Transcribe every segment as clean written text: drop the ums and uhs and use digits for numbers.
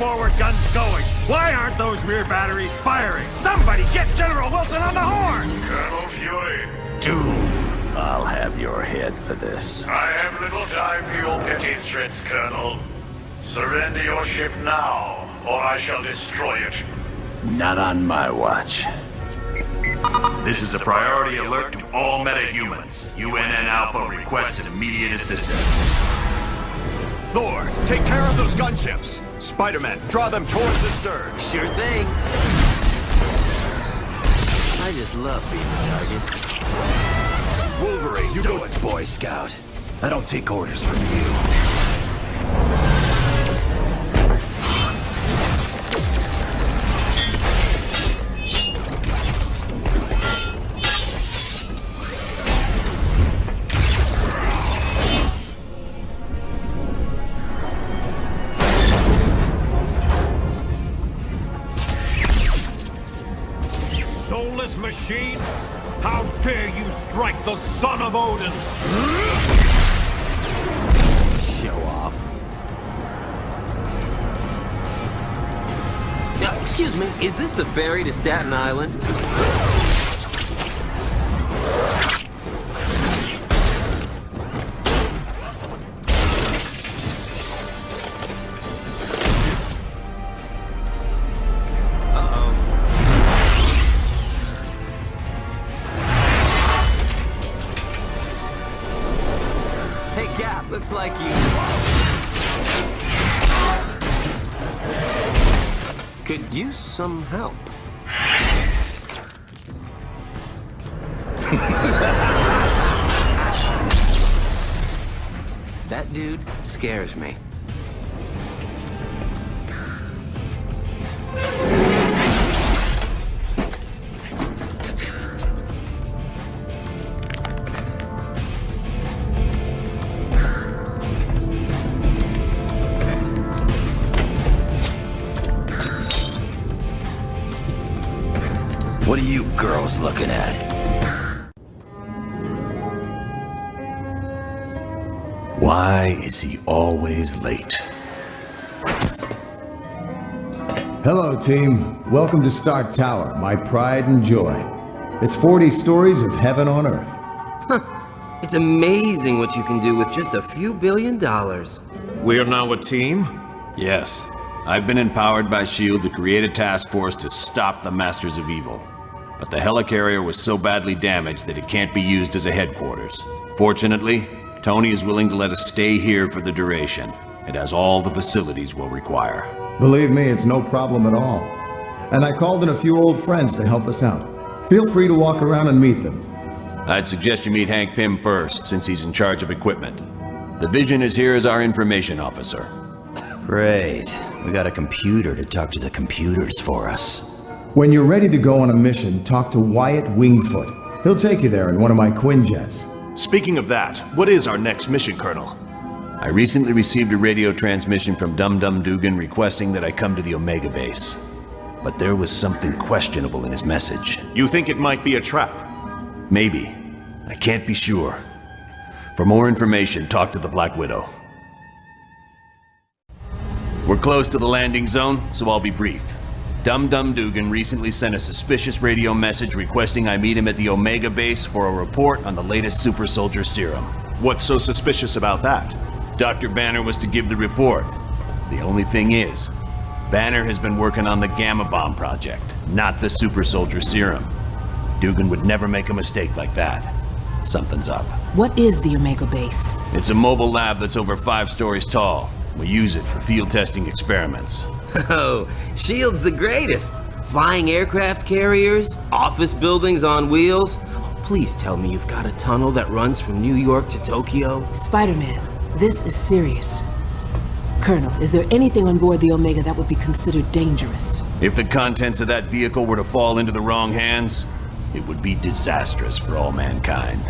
forward guns going? Why aren't those rear batteries firing? Somebody get General Wilson on the horn! Colonel Fury. Doom, I'll have your head for this. I have little time for your petty threats, Colonel. Surrender your ship now, or I shall destroy it. Not on my watch. This is a priority alert to all metahumans. UNN Alpha requests immediate assistance. Thor, take care of those gunships. Spider-Man, draw them towards the stern. Sure thing. I just love being a target. Wolverine, you do it, Boy Scout. I don't take orders from you. Soulless machine? How dare you strike the son of Odin? Show off. Excuse me, is this the ferry to Staten Island? Looks like you could use some help. That dude scares me. What are you girls looking at? Why is he always late? Hello, team. Welcome to Stark Tower, my pride and joy. It's 40 stories of heaven on Earth. It's amazing what you can do with just a few $1 billion. We're now a team? Yes. I've been empowered by S.H.I.E.L.D. to create a task force to stop the Masters of Evil. But the helicarrier was so badly damaged that it can't be used as a headquarters. Fortunately, Tony is willing to let us stay here for the duration. It has all the facilities we'll require. Believe me, it's no problem at all. And I called in a few old friends to help us out. Feel free to walk around and meet them. I'd suggest you meet Hank Pym first, since he's in charge of equipment. The Vision is here as our information officer. Great. We got a computer to talk to the computers for us. When you're ready to go on a mission, talk to Wyatt Wingfoot. He'll take you there in one of my Quinjets. Speaking of that, what is our next mission, Colonel? I recently received a radio transmission from Dum Dum Dugan requesting that I come to the Omega base. But there was something questionable in his message. You think it might be a trap? Maybe. I can't be sure. For more information, talk to the Black Widow. We're close to the landing zone, so I'll be brief. Dum Dum Dugan recently sent a suspicious radio message requesting I meet him at the Omega base for a report on the latest super soldier serum. What's so suspicious about that? Dr. Banner was to give the report. The only thing is, Banner has been working on the Gamma Bomb project, not the super soldier serum. Dugan would never make a mistake like that. Something's up. What is the Omega base? It's a mobile lab that's over 5 stories tall. We use it for field testing experiments. Oh, S.H.I.E.L.D's the greatest. Flying aircraft carriers, office buildings on wheels. Please tell me you've got a tunnel that runs from New York to Tokyo. Spider-Man, this is serious. Colonel, is there anything on board the Omega that would be considered dangerous? If the contents of that vehicle were to fall into the wrong hands, it would be disastrous for all mankind.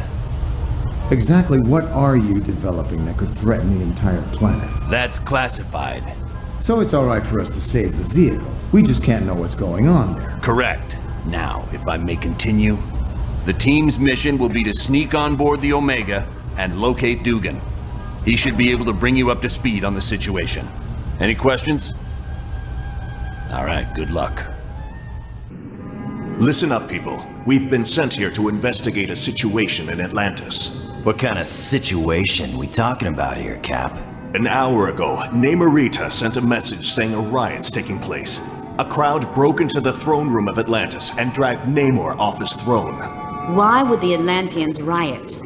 Exactly what are you developing that could threaten the entire planet? That's classified. So it's all right for us to save the vehicle. We just can't know what's going on there. Correct. Now, if I may continue, the team's mission will be to sneak on board the Omega and locate Dugan. He should be able to bring you up to speed on the situation. Any questions? All right, good luck. Listen up, people. We've been sent here to investigate a situation in Atlantis. What kind of situation we talking about here, Cap? An hour ago, Namorita sent a message saying a riot's taking place. A crowd broke into the throne room of Atlantis and dragged Namor off his throne. Why would the Atlanteans riot?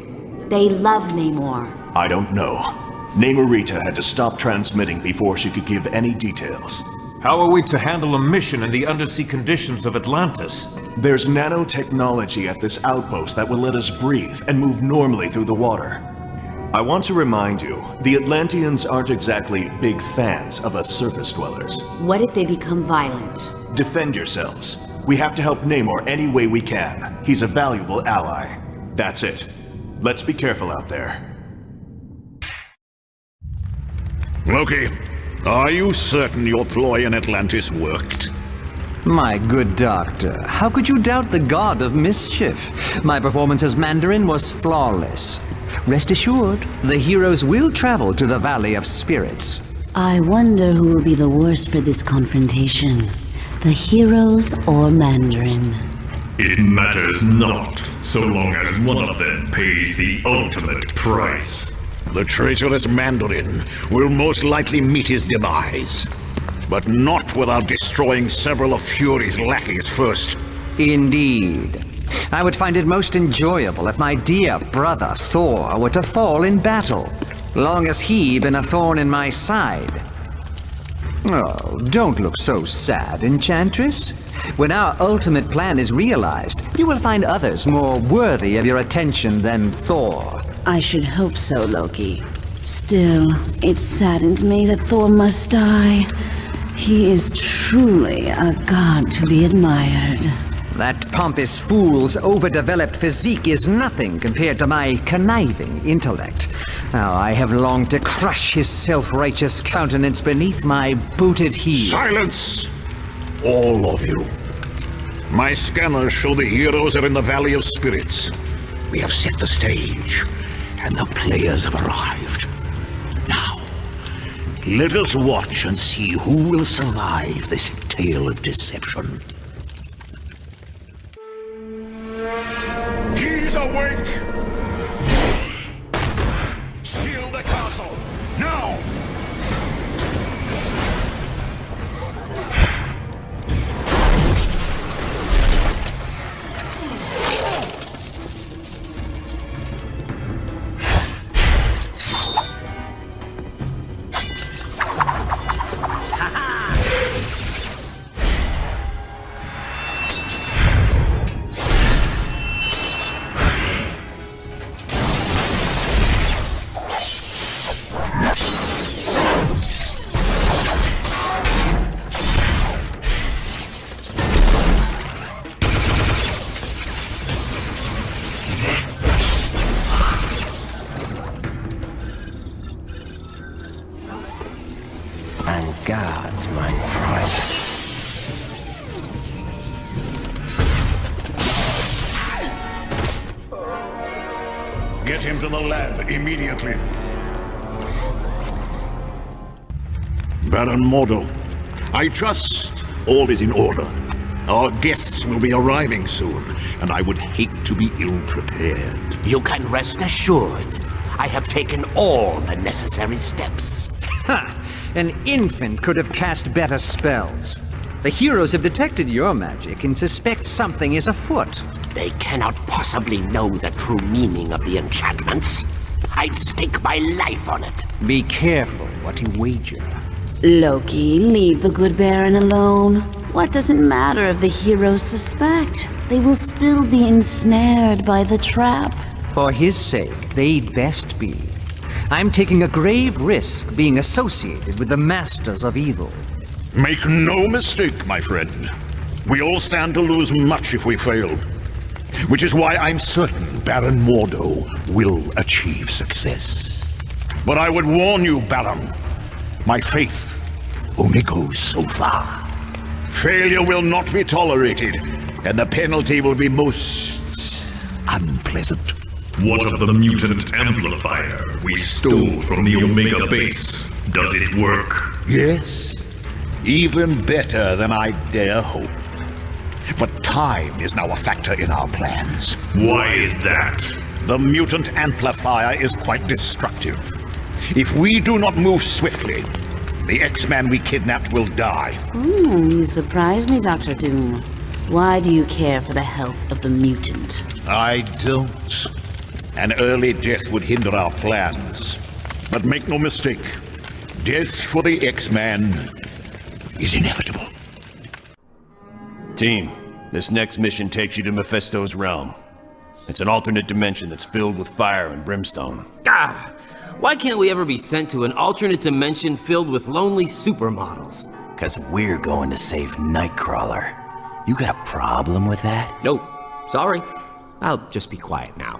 They love Namor. I don't know. Namorita had to stop transmitting before she could give any details. How are we to handle a mission in the undersea conditions of Atlantis? There's nanotechnology at this outpost that will let us breathe and move normally through the water. I want to remind you, the Atlanteans aren't exactly big fans of us surface dwellers. What if they become violent? Defend yourselves. We have to help Namor any way we can. He's a valuable ally. That's it. Let's be careful out there. Loki, are you certain your ploy in Atlantis worked? My good doctor, how could you doubt the god of mischief? My performance as Mandarin was flawless. Rest assured, the heroes will travel to the Valley of Spirits. I wonder who will be the worst for this confrontation. The heroes or Mandarin? It matters not, so long as one of them pays the ultimate price. The traitorous Mandarin will most likely meet his demise. But not without destroying several of Fury's lackeys first. Indeed. I would find it most enjoyable if my dear brother Thor were to fall in battle, long as he been a thorn in my side. Oh, don't look so sad, Enchantress. When our ultimate plan is realized, you will find others more worthy of your attention than Thor. I should hope so, Loki. Still, it saddens me that Thor must die. He is truly a god to be admired. That pompous fool's overdeveloped physique is nothing compared to my conniving intellect. Now, I have longed to crush his self-righteous countenance beneath my booted heel. Silence! All of you. My scanners show the heroes are in the Valley of Spirits. We have set the stage, and the players have arrived. Now, let us watch and see who will survive this tale of deception. He's awake! Shield the castle! Now! God, mein Freund. Get him to the lab immediately. Baron Mordo, I trust all is in order. Our guests will be arriving soon, and I would hate to be ill-prepared. You can rest assured. I have taken all the necessary steps. Ha! An infant could have cast better spells. The heroes have detected your magic and suspect something is afoot. They cannot possibly know the true meaning of the enchantments. I'd stake my life on it. Be careful what you wager. Loki, leave the good Baron alone. What does it matter if the heroes suspect? They will still be ensnared by the trap. For his sake, they'd best be. I'm taking a grave risk being associated with the Masters of Evil. Make no mistake, my friend. We all stand to lose much if we fail. Which is why I'm certain Baron Mordo will achieve success. But I would warn you, Baron, my faith only goes so far. Failure will not be tolerated, and the penalty will be most unpleasant. What of the mutant amplifier we stole from the Omega base? Does it work? Yes. Even better than I dare hope. But time is now a factor in our plans. Why is that? The mutant amplifier is quite destructive. If we do not move swiftly, the X-Man we kidnapped will die. You surprise me, Dr. Doom. Why do you care for the health of the mutant? I don't. An early death would hinder our plans. But make no mistake, death for the X-Man is inevitable. Team, this next mission takes you to Mephisto's realm. It's an alternate dimension that's filled with fire and brimstone. Ah! Why can't we ever be sent to an alternate dimension filled with lonely supermodels? 'Cause we're going to save Nightcrawler. You got a problem with that? Nope. Sorry. I'll just be quiet now.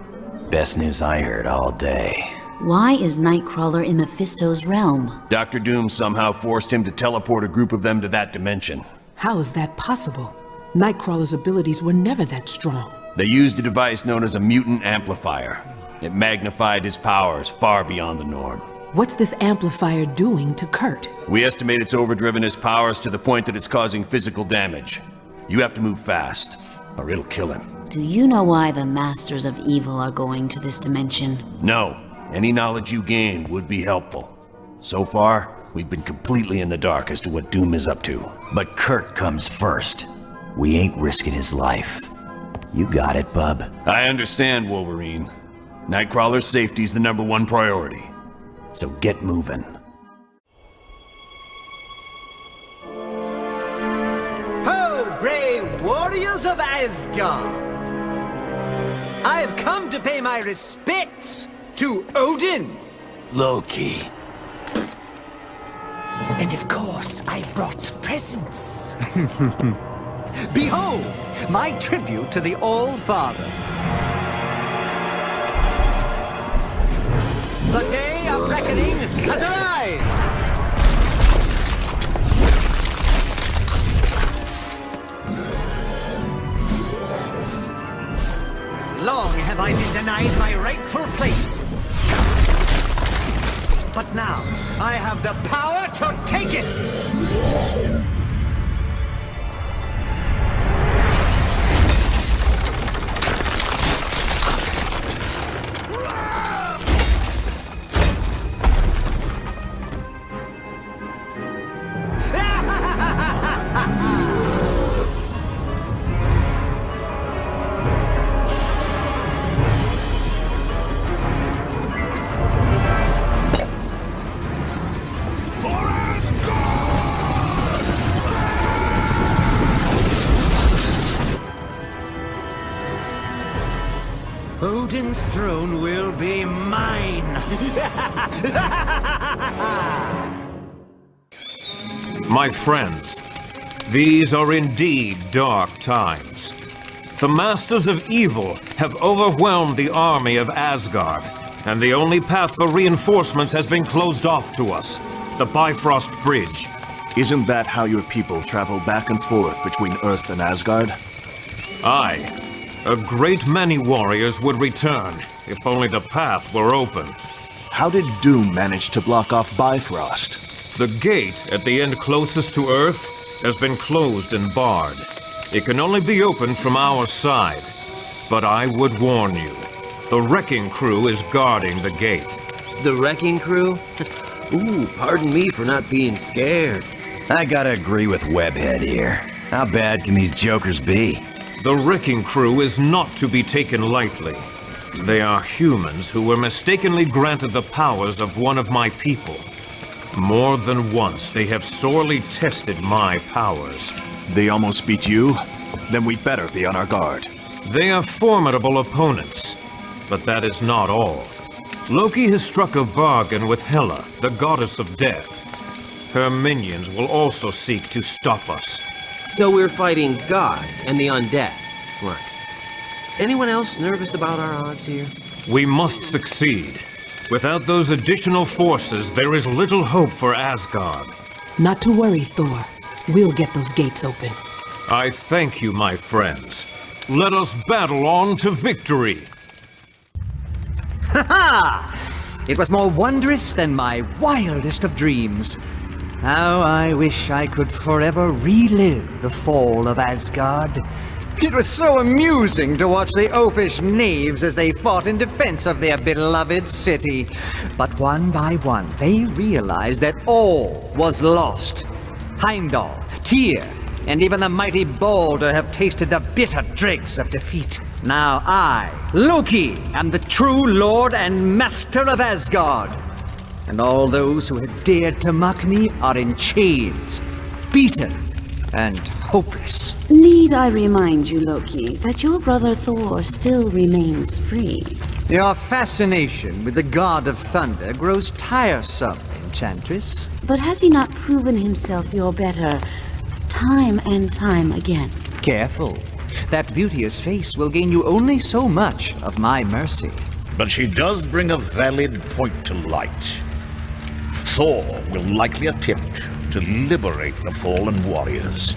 Best news I heard all day. Why is Nightcrawler in Mephisto's realm? Dr. Doom somehow forced him to teleport a group of them to that dimension. How is that possible? Nightcrawler's abilities were never that strong. They used a device known as a mutant amplifier. It magnified his powers far beyond the norm. What's this amplifier doing to Kurt? We estimate it's overdriven his powers to the point that it's causing physical damage. You have to move fast, or it'll kill him. Do you know why the Masters of Evil are going to this dimension? No. Any knowledge you gain would be helpful. So far, we've been completely in the dark as to what Doom is up to. But Kurt comes first. We ain't risking his life. You got it, bub. I understand, Wolverine. Nightcrawler's safety's the #1 priority. So get moving. Ho, brave warriors of Asgard! I have come to pay my respects to Odin. Loki. And of course, I brought presents. Behold, my tribute to the All-Father. The day of reckoning has arrived! Long have I been denied my rightful place. But now, I have the power to take it! Odin's throne will be mine! My friends, these are indeed dark times. The Masters of Evil have overwhelmed the army of Asgard, and the only path for reinforcements has been closed off to us, the Bifrost Bridge. Isn't that how your people travel back and forth between Earth and Asgard? Aye. A great many warriors would return, if only the path were open. How did Doom manage to block off Bifrost? The gate at the end closest to Earth has been closed and barred. It can only be opened from our side. But I would warn you, the Wrecking Crew is guarding the gate. The Wrecking Crew? Ooh, pardon me for not being scared. I gotta agree with Webhead here. How bad can these jokers be? The Wrecking Crew is not to be taken lightly. They are humans who were mistakenly granted the powers of one of my people. More than once, they have sorely tested my powers. They almost beat you? Then we'd better be on our guard. They are formidable opponents, but that is not all. Loki has struck a bargain with Hela, the goddess of death. Her minions will also seek to stop us. So we're fighting gods and the undead. Right. Anyone else nervous about our odds here? We must succeed. Without those additional forces, there is little hope for Asgard. Not to worry, Thor. We'll get those gates open. I thank you, my friends. Let us battle on to victory. Ha ha! It was more wondrous than my wildest of dreams. How I wish I could forever relive the fall of Asgard. It was so amusing to watch the oafish knaves as they fought in defense of their beloved city. But one by one, they realized that all was lost. Heimdall, Tyr, and even the mighty Balder have tasted the bitter dregs of defeat. Now I, Loki, am the true lord and master of Asgard. And all those who had dared to mock me are in chains, beaten, and hopeless. Need I remind you, Loki, that your brother Thor still remains free? Your fascination with the god of thunder grows tiresome, Enchantress. But has he not proven himself your better time and time again? Careful. That beauteous face will gain you only so much of my mercy. But she does bring a valid point to light. Thor will likely attempt to liberate the fallen warriors.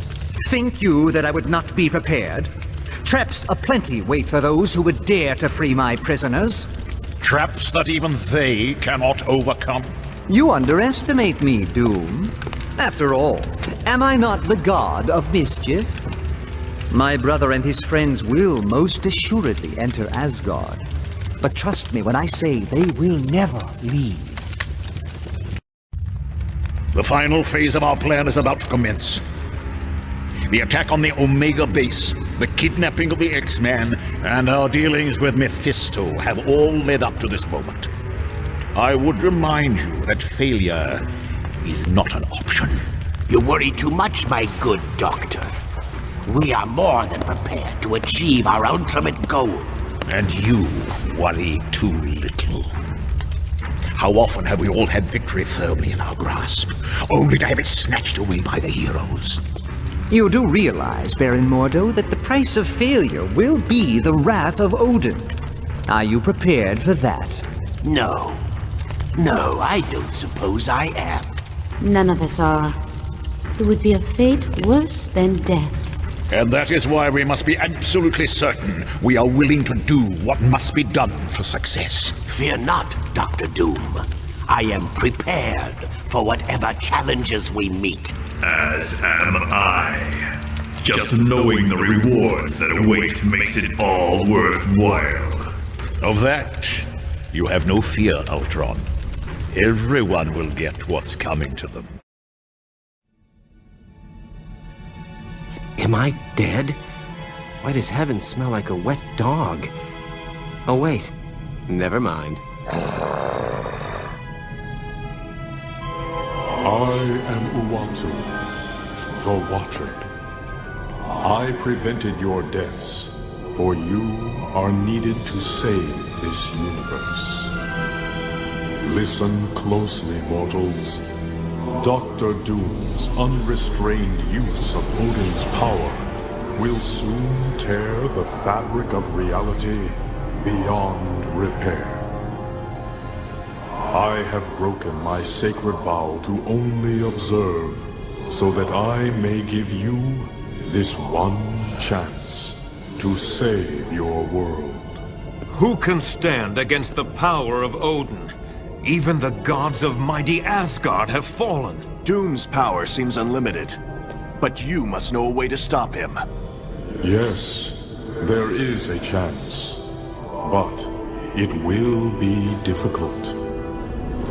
Think you that I would not be prepared? Traps aplenty wait for those who would dare to free my prisoners. Traps that even they cannot overcome. You underestimate me, Doom. After all, am I not the god of mischief? My brother and his friends will most assuredly enter Asgard. But trust me when I say they will never leave. The final phase of our plan is about to commence. The attack on the Omega base, the kidnapping of the X-Man, and our dealings with Mephisto have all led up to this moment. I would remind you that failure is not an option. You worry too much, my good doctor. We are more than prepared to achieve our ultimate goal. And you worry too little. How often have we all had victory firmly in our grasp, only to have it snatched away by the heroes? You do realize, Baron Mordo, that the price of failure will be the wrath of Odin. Are you prepared for that? No. No, I don't suppose I am. None of us are. It would be a fate worse than death. And that is why we must be absolutely certain we are willing to do what must be done for success. Fear not, Dr. Doom. I am prepared for whatever challenges we meet. As am I. Just knowing the rewards that await makes it all worthwhile. Of that, you have no fear, Ultron. Everyone will get what's coming to them. Am I dead? Why does heaven smell like a wet dog? Oh wait, never mind. I am Uatu, the Watcher. I prevented your deaths, for you are needed to save this universe. Listen closely, mortals. Dr. Doom's unrestrained use of Odin's power will soon tear the fabric of reality beyond repair. I have broken my sacred vow to only observe, so that I may give you this one chance to save your world. Who can stand against the power of Odin? Even the gods of mighty Asgard have fallen. Doom's power seems unlimited, but you must know a way to stop him. Yes, there is a chance, but it will be difficult.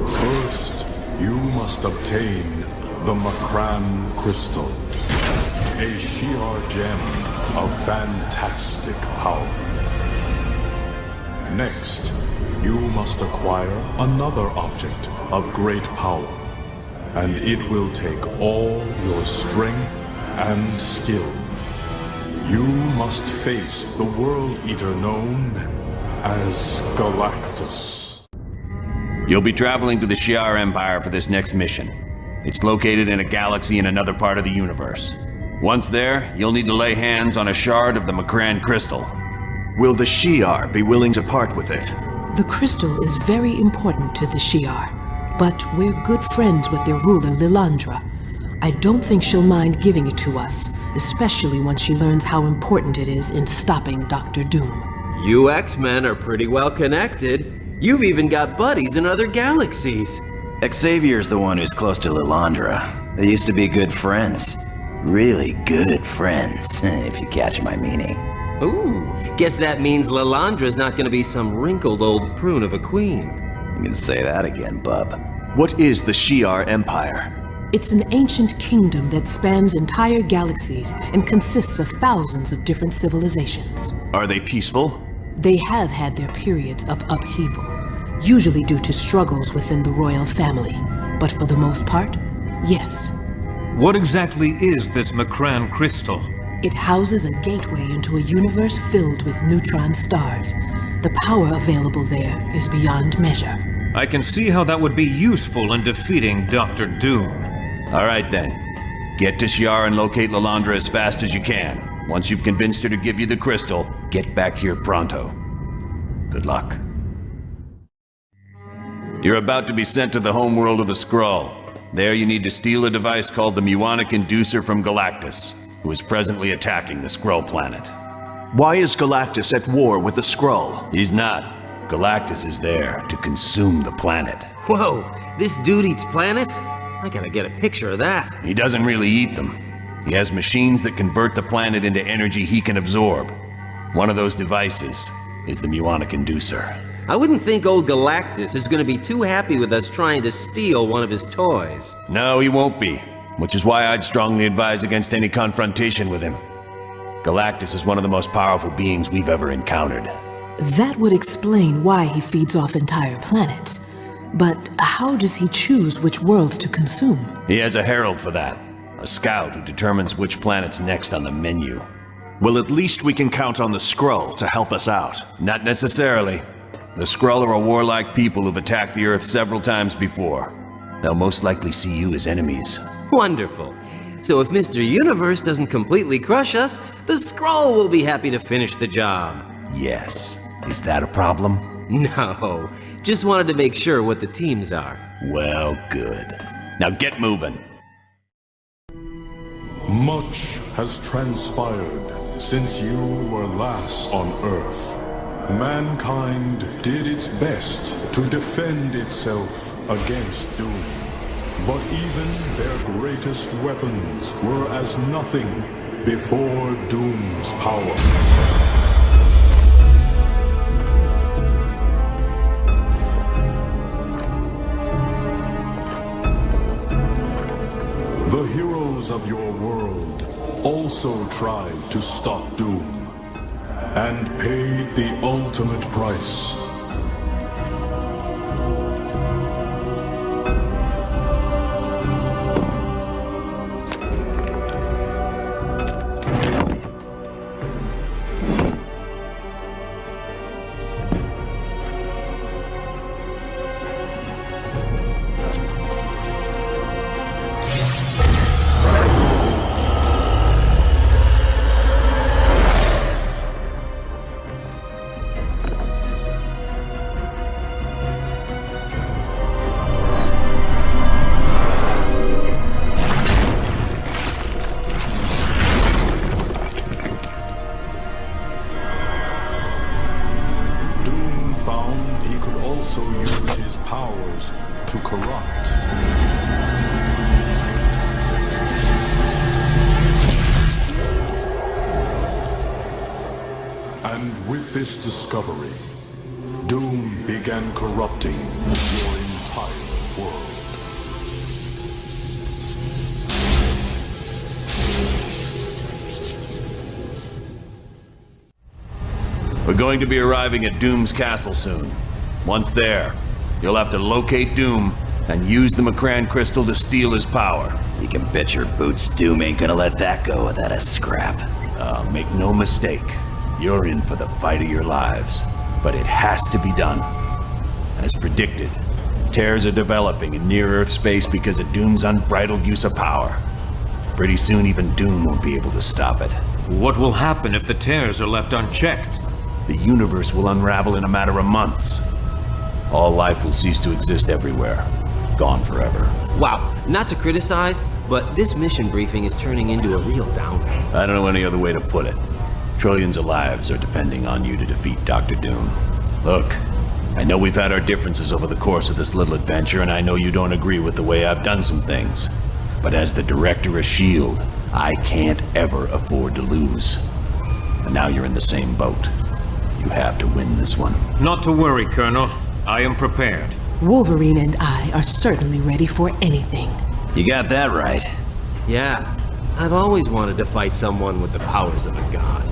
First, you must obtain the Makran Crystal, a Shi'ar gem of fantastic power. Next, you must acquire another object of great power, and it will take all your strength and skill. You must face the World Eater known as Galactus. You'll be traveling to the Shi'ar Empire for this next mission. It's located in a galaxy in another part of the universe. Once there, you'll need to lay hands on a shard of the Makran Crystal. Will the Shi'ar be willing to part with it? The crystal is very important to the Shi'ar, but we're good friends with their ruler, Lilandra. I don't think she'll mind giving it to us, especially once she learns how important it is in stopping Dr. Doom. You X-Men are pretty well connected. You've even got buddies in other galaxies. Xavier's the one who's close to Lilandra. They used to be good friends. Really good friends, if you catch my meaning. Ooh, guess that means Lilandra's not gonna be some wrinkled old prune of a queen. You can say that again, bub. What is the Shi'ar Empire? It's an ancient kingdom that spans entire galaxies and consists of thousands of different civilizations. Are they peaceful? They have had their periods of upheaval, usually due to struggles within the royal family. But for the most part, yes. What exactly is this Macran crystal? It houses a gateway into a universe filled with neutron stars. The power available there is beyond measure. I can see how that would be useful in defeating Dr. Doom. All right then. Get to Shi'ar and locate Lilandra as fast as you can. Once you've convinced her to give you the crystal, get back here pronto. Good luck. You're about to be sent to the homeworld of the Skrull. There you need to steal a device called the Muonic Inducer from Galactus, who is presently attacking the Skrull planet. Why is Galactus at war with the Skrull? He's not. Galactus is there to consume the planet. Whoa, this dude eats planets? I gotta get a picture of that. He doesn't really eat them. He has machines that convert the planet into energy he can absorb. One of those devices is the Muonic Inducer. I wouldn't think old Galactus is gonna be too happy with us trying to steal one of his toys. No, he won't be. Which is why I'd strongly advise against any confrontation with him. Galactus is one of the most powerful beings we've ever encountered. That would explain why he feeds off entire planets. But how does he choose which worlds to consume? He has a herald for that. A scout who determines which planet's next on the menu. Well, at least we can count on the Skrull to help us out. Not necessarily. The Skrull are a warlike people who've attacked the Earth several times before. They'll most likely see you as enemies. Wonderful. So if Mr. Universe doesn't completely crush us, the Skrull will be happy to finish the job. Yes. Is that a problem? No. Just wanted to make sure what the teams are. Well, good. Now get moving. Much has transpired since you were last on Earth. Mankind did its best to defend itself against Doom. But even their greatest weapons were as nothing before Doom's power. The heroes of your world also tried to stop Doom, and paid the ultimate price. This discovery, Doom began corrupting your entire world. We're going to be arriving at Doom's castle soon. Once there, you'll have to locate Doom and use the Macran crystal to steal his power. You can bet your boots Doom ain't gonna let that go without a scrap. Make no mistake. You're in for the fight of your lives, but it has to be done. As predicted, tears are developing in near-Earth space because of Doom's unbridled use of power. Pretty soon even Doom won't be able to stop it. What will happen if the tears are left unchecked? The universe will unravel in a matter of months. All life will cease to exist everywhere. Gone forever. Wow, not to criticize, but this mission briefing is turning into a real downer. I don't know any other way to put it. Trillions of lives are depending on you to defeat Dr. Doom. Look, I know we've had our differences over the course of this little adventure, and I know you don't agree with the way I've done some things. But as the director of S.H.I.E.L.D., I can't ever afford to lose. And now you're in the same boat. You have to win this one. Not to worry, Colonel. I am prepared. Wolverine and I are certainly ready for anything. You got that right. Yeah, I've always wanted to fight someone with the powers of a god.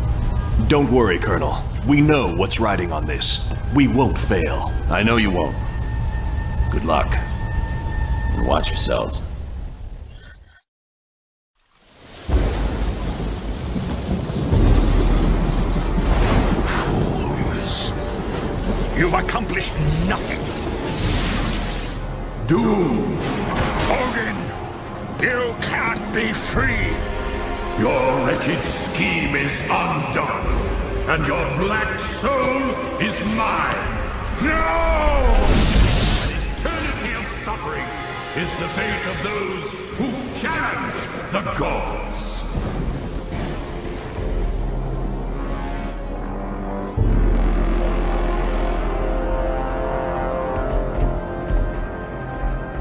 Don't worry, Colonel. We know what's riding on this. We won't fail. I know you won't. Good luck. And watch yourselves. Fools. You've accomplished nothing. Doom! Hogan, you can't be free. Your wretched scheme is undone, and your black soul is mine. No! An eternity of suffering is the fate of those who challenge the gods.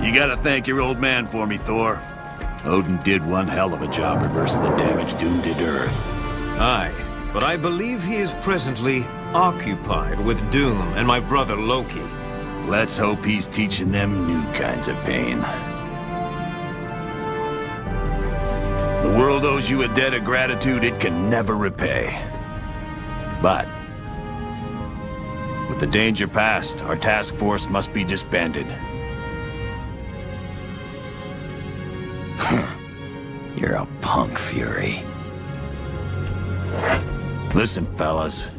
You gotta thank your old man for me, Thor. Odin did one hell of a job reversing the damage Doom did to Earth. Aye, but I believe he is presently occupied with Doom and my brother Loki. Let's hope he's teaching them new kinds of pain. The world owes you a debt of gratitude it can never repay. But with the danger past, our task force must be disbanded. You're a punk, Fury. Listen, fellas.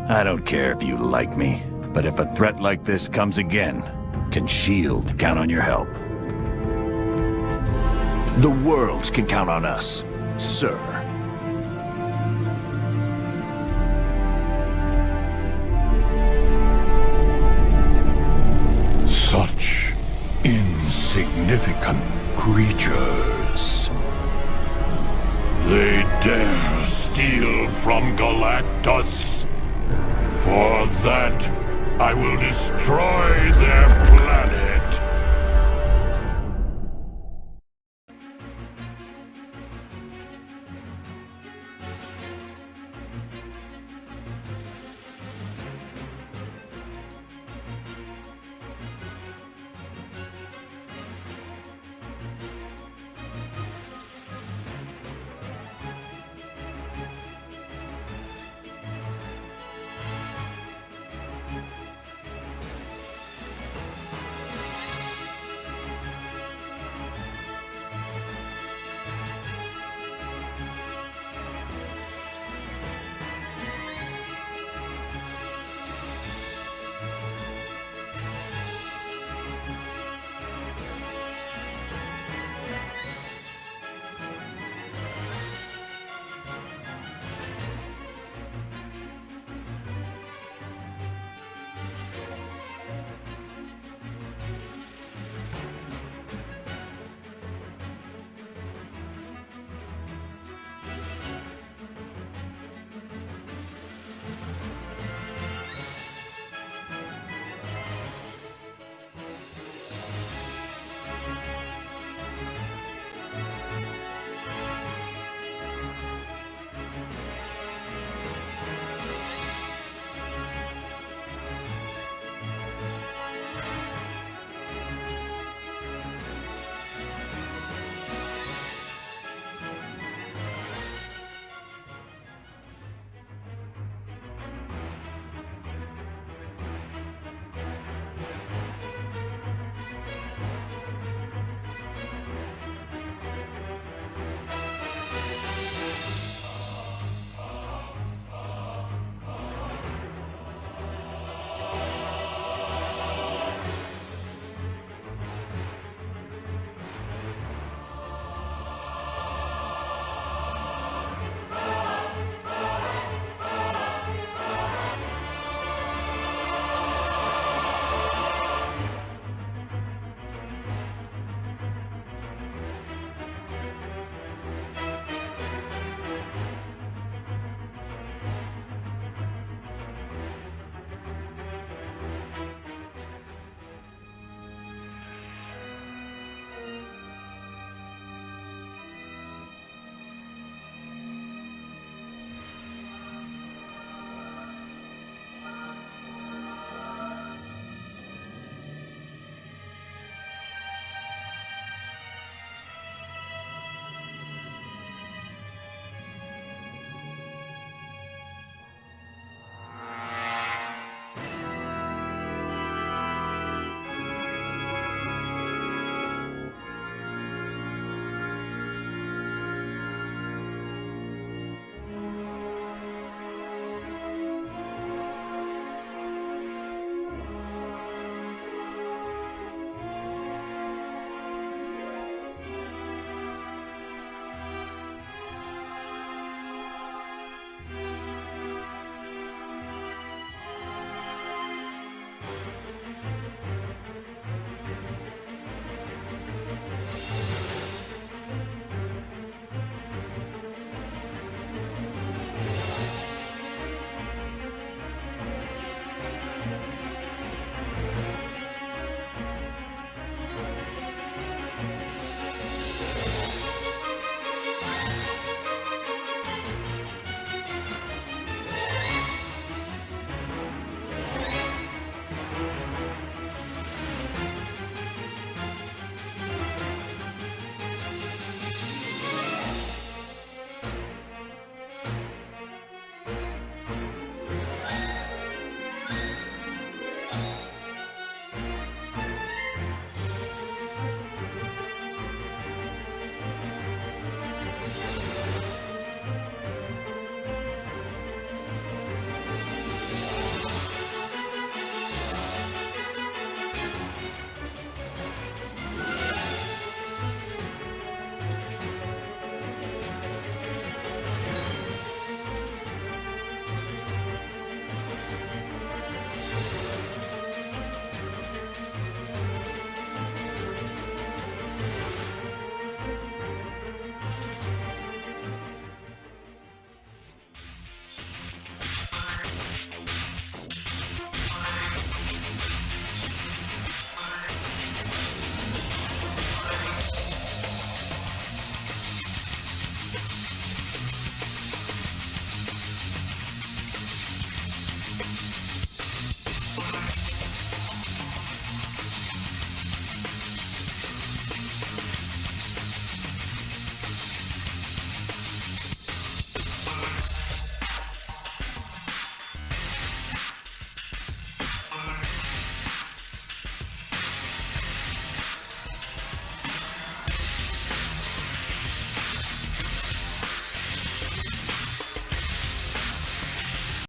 I don't care if you like me, but if a threat like this comes again, can S.H.I.E.L.D. count on your help? The world can count on us, sir. Such insignificant creatures. They dare steal from Galactus. For that, I will destroy their